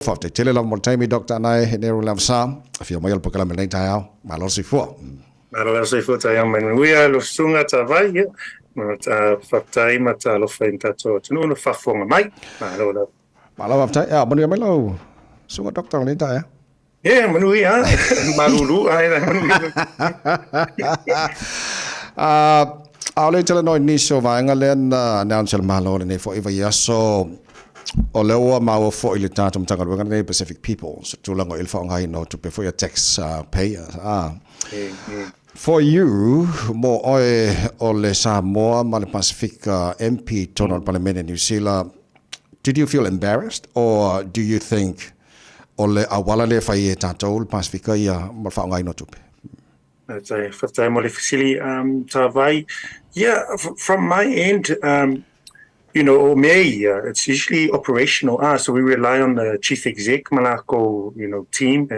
Forte tele la mortaimi Dr. Anae Neru Leavasa, if you're male Pokala Melentai, my Lord Sifo. Malo se futa yang manuia lo sunga tavai ya. Fatai mata lo fenta to tunu no fafonga mai. Malo la. Malo after ya manu melo. Sunga Dr. Melentai. Yeah, manuia marulu ai la manuia. I'll tell no niso vanga len announce malo ne for eva yaso o lewa mau fo ile tatum tanga we're going to Pacific peoples to lango ilfa ngai no to pay for your tax pay for you mo ole Samoa mal Pacific MP tono parliament in New Zealand. Did you feel embarrassed or do you think ole awala le fa tato Pacific ya mal fa ngai no to That's a first time ole facility tavai. Yeah, from my end it's usually operational. So we rely on the chief exec malako, team.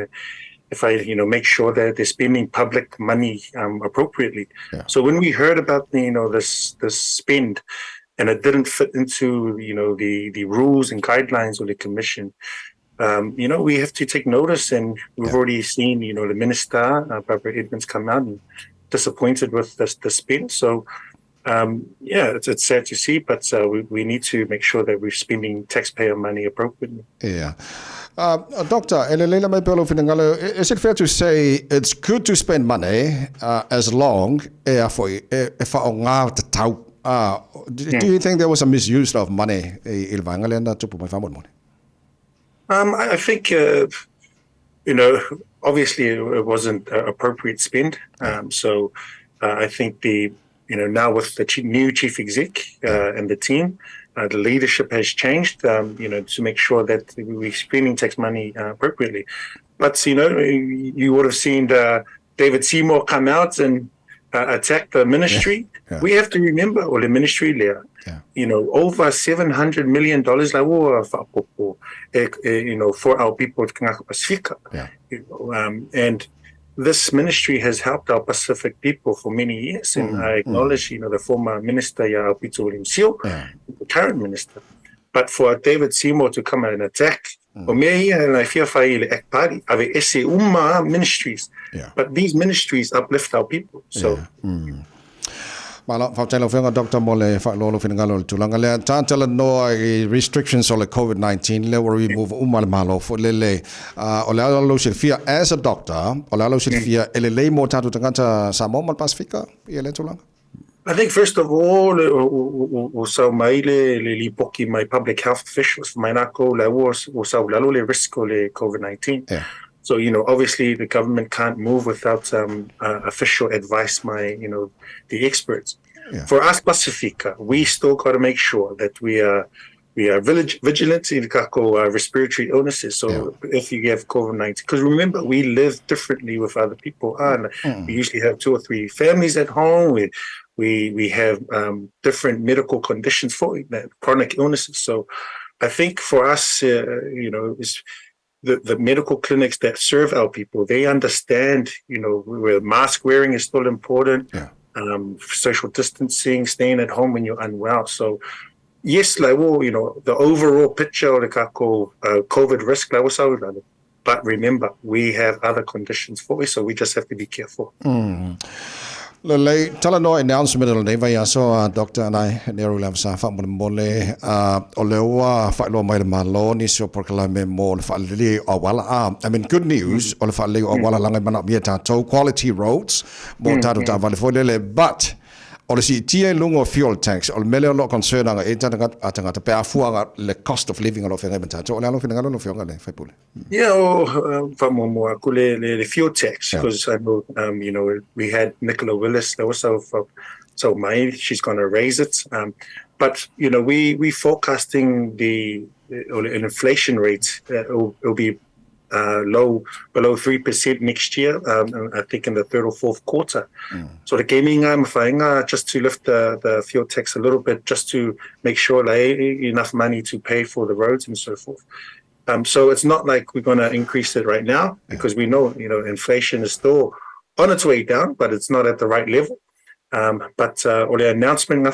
If I, make sure that they're spending public money appropriately. Yeah. So when we heard about this spend, and it didn't fit into the rules and guidelines of the commission, we have to take notice. And we've already seen the minister, Barbara Edmonds, come out and disappointed with the spend. So. It's sad to see, but we need to make sure that we're spending taxpayer money appropriately. Yeah. Doctor, is it fair to say it's good to spend money as long as do you think there was a misuse of money? I think, obviously it wasn't appropriate spend. So I think now with the new chief exec and the team, the leadership has changed, to make sure that we're spending tax money appropriately. But, you would have seen David Seymour come out and attack the ministry. Yeah. We have to remember, or the ministry there, over $700 million for our people to Pacifica. And this ministry has helped our Pacific people for many years, and I acknowledge, the former minister, Peter William Seal, the current minister. But for David Seymour to come and attack, ministries, but these ministries uplift our people. So. Malo fautelo fenga Dr. Mole fa lolo finangalo tulanga le tantala no restrictions on the COVID-19 le were remove umal malo for lele ola lo fia as a doctor ola lo fia elele mo tatu tangata Samoa mal Pacifica ele tulanga. I think first of all so my public health officials my nako la was le risk le COVID-19. So, obviously the government can't move without official advice by, the experts. For us, Pacifica, we still got to make sure that we are vigilant in respiratory illnesses. So if you have COVID-19, because remember, we live differently with other people. We usually have 2 or 3 families at home. We have different medical conditions for chronic illnesses. So I think for us, is the medical clinics that serve our people, they understand, where mask wearing is still important, social distancing, staying at home when you're unwell. So, yes, the overall picture of the COVID risk, but remember, we have other conditions for it, so we just have to be careful. Le tala no announcement le neva ya so Dr. Anae Neru Leavasa fa mo mole o le wa fa lo mai malo ni so proclaim mo fa le o wala I mean good news o le fa le o wala langa mana bieta to quality roads mo ta ta vale fo le but o le si tie lungo fuel tanks o mele lo concern anga e tanga atanga pe afuanga le cost of living o fenga benta to le lo fenga lo fenga le fa pule fa mo le fuel tax because I know we had Nicola Willis there was so she's going to raise it but we forecasting the inflation rate will be below 3% next year, I think in the 3rd or 4th quarter. So the gaming just to lift the fuel tax a little bit, just to make sure enough money to pay for the roads and so forth. So it's not like we're going to increase it right now because we know, inflation is still on its way down, but it's not at the right level. But the announcement,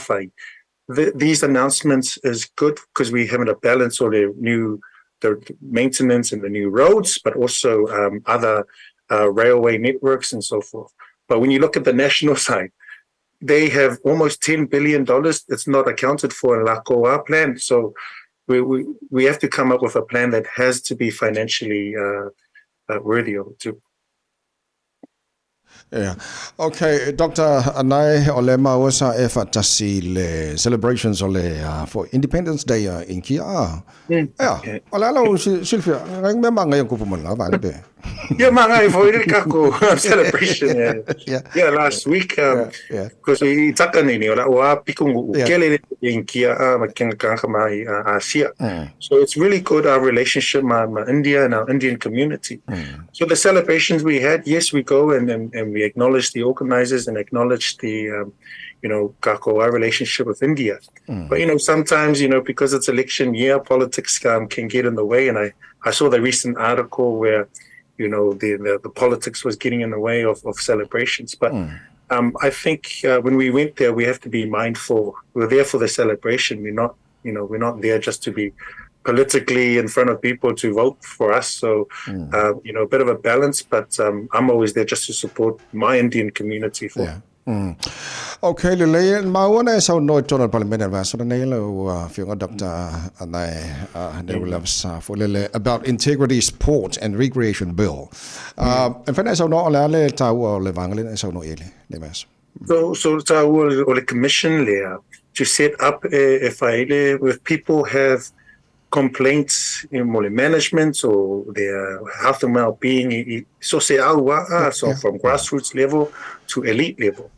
these announcements is good because we have a balance or the new the maintenance and the new roads, but also other railway networks and so forth. But when you look at the national side, they have almost $10 billion. It's not accounted for in La Coa plan. So we have to come up with a plan that has to be financially worthy of it too. Yeah. Okay, Dr. Anae Leavasa fatasi celebrations for Independence Day in Kia. Yeah. Olalo Sylvia, memang ngayon ko pumunta ba ni be. Yeah, mga for kako celebration. Yeah, last week because we Takanini ola wa pikung ukele in Kia makenga Asia. So it's really good our relationship with India and our Indian community. So the celebrations we had, yes, we go and we acknowledge the organizers and acknowledge the kako our relationship with India. But sometimes because it's election year, politics can get in the way. And I saw the recent article where the politics was getting in the way of celebrations. But I think when we went there, we have to be mindful. We're there for the celebration. We're not there just to be politically in front of people to vote for us. So, a bit of a balance. But I'm always there just to support my Indian community. Okay, Lily, my one is our no Donald Parliament Ambassador Nailo, Dr. Anae Neru Leavasa for Lily about integrity sport and recreation bill. And when I saw no Lale Tawa Levanglin, I saw no Eli, Nemas. So Tawa or the commission there to set up a file with people have complaints in management or their health and well-being. So from grassroots level to elite level,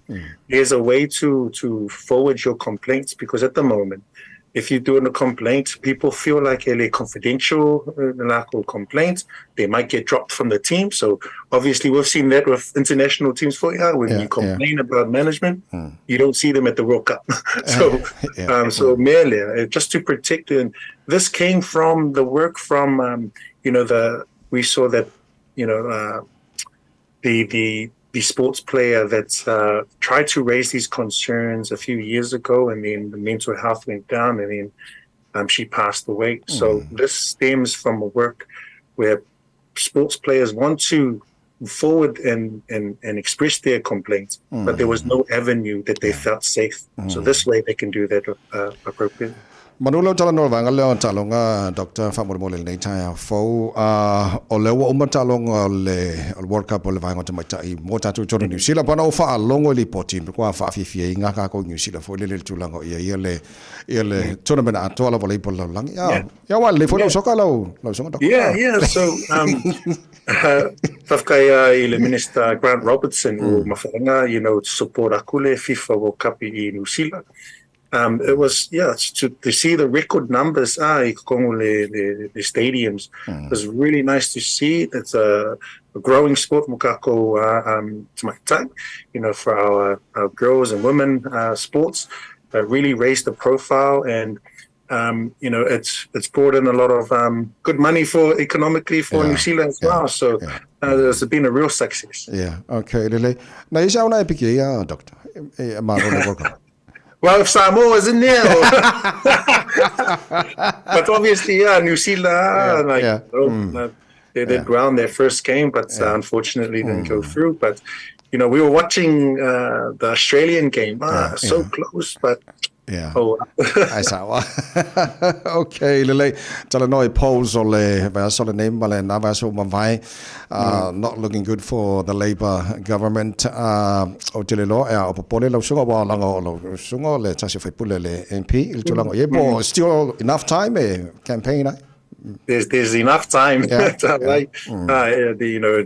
there's a way to forward your complaints, because at the moment, if you're doing a complaint, people feel like a confidential complaint. They might get dropped from the team. So obviously, we've seen that with international teams when you complain about management, you don't see them at the World Cup. So merely just to protect it. And this came from the work from we saw that the sports player that tried to raise these concerns a few years ago, and then the mental health went down, and then she passed away. So this stems from a work where sports players want to forward and express their complaints, but there was no avenue that they felt safe. So this way they can do that appropriately. Manulo talon vangaleo talonga Dr. Famor Molel nei tai fo olewa umatalong le World Cup le vango te mai mota tu New Zealand pana fa longo li poti kwa fa fifi nga ka ko New Zealand fo le tulango ile tournament atola volleyball lang ya wa le fo soka lo so so Tafkaya ile Minister Grant Robertson mafanga support akule FIFA World Cup in New Zealand. It was to see the record numbers the stadiums. It was really nice to see. It's a growing sport mukako to my time for our girls and women sports. Really raised the profile, and it's brought in a lot of good money for economically for New Zealand as well. So it's been a real success. Okay, Lily. Na isa una epiki doctor. Well, if Samoa was in there, but obviously, New Zealand, they did ground their first game, but unfortunately didn't go through. But we were watching the Australian game, so close, but. I saw. Okay, Lily. Talanoi polls or the name not looking good for the Labour government. Still enough time campaign. There's enough time.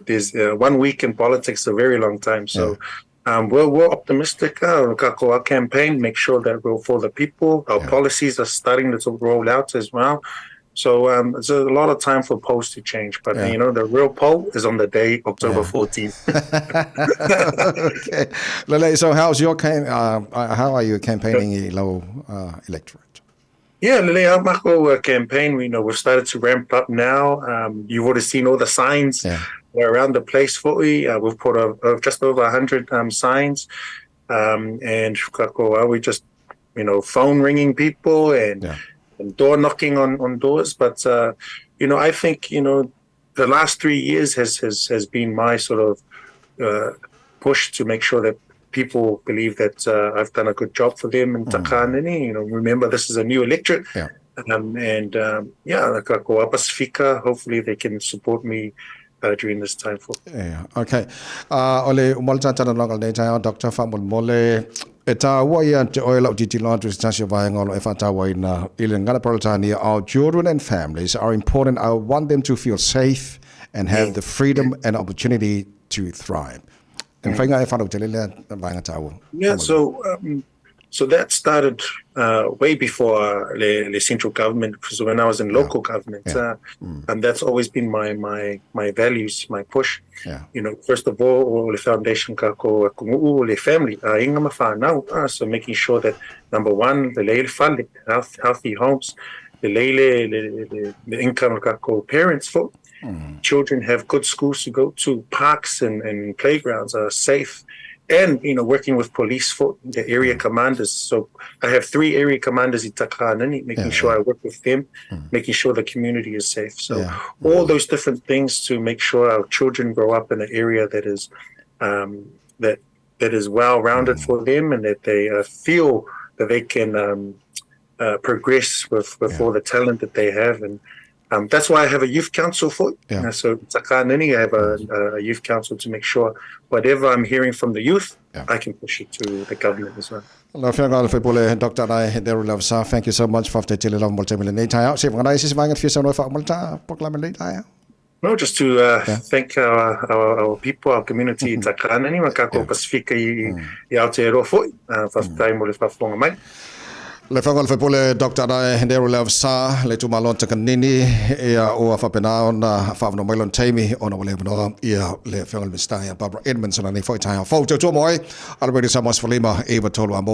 There's 1 week in politics, a very long time. So. We're optimistic. Our campaign, make sure that we're for the people. Our policies are starting to roll out as well. So there's a lot of time for polls to change. But, the real poll is on the day, October 14th. Okay. Lele, so how's your how are you campaigning low electorate? Yeah, Lele, our Mako campaign, we've started to ramp up now. You've already seen all the signs. Around the place we've put just over 100 signs, and we just phone ringing people and door knocking on doors. But I think, the last 3 years has been my sort of push to make sure that people believe that I've done a good job for them in Takanini. Remember, this is a new electorate. Yeah. Pacifica, hopefully they can support me during this time. Yeah, okay. Ole umalta chana local day chaya Dr. Famul Mole eta waya te oil of GT law to station vayang all efata na ilengana proltani. Our children and families are important. I want them to feel safe and have the freedom and opportunity to thrive. And fanga efata telele vayang tawo. Yeah, so that started way before the central government, because when I was in local government, and that's always been my values, my push. Yeah. First of all, the foundation kako the family, so making sure that number one, the healthy homes, the income kako parents for children have good schools to go to, parks and playgrounds are safe. And, working with police for the area commanders. So I have 3 area commanders in Takanini, making sure I work with them, making sure the community is safe. So all those different things to make sure our children grow up in an area that is that is well-rounded for them, and that they feel that they can progress with all the talent that they have. And that's why I have a youth council for it. Yeah. So Takanini, I have a youth council to make sure whatever I'm hearing from the youth, I can push it to the government as well. Dr. Anae Neru Leavasa, thank you so much for the television multimedia. No, just to thank our people, our community in Takanini, Makako Pacifica i Aotearoa first time with Fafonga Mai. Le fangal fe pole Dr. Anae Neru Leavasa le tu malon Takanini ia o fapena ona fafno mailon taimi ona wale no ia le fangal mistaya Barbara Edmondson ani foi tai fo to moi already so much for lima eva tolu amo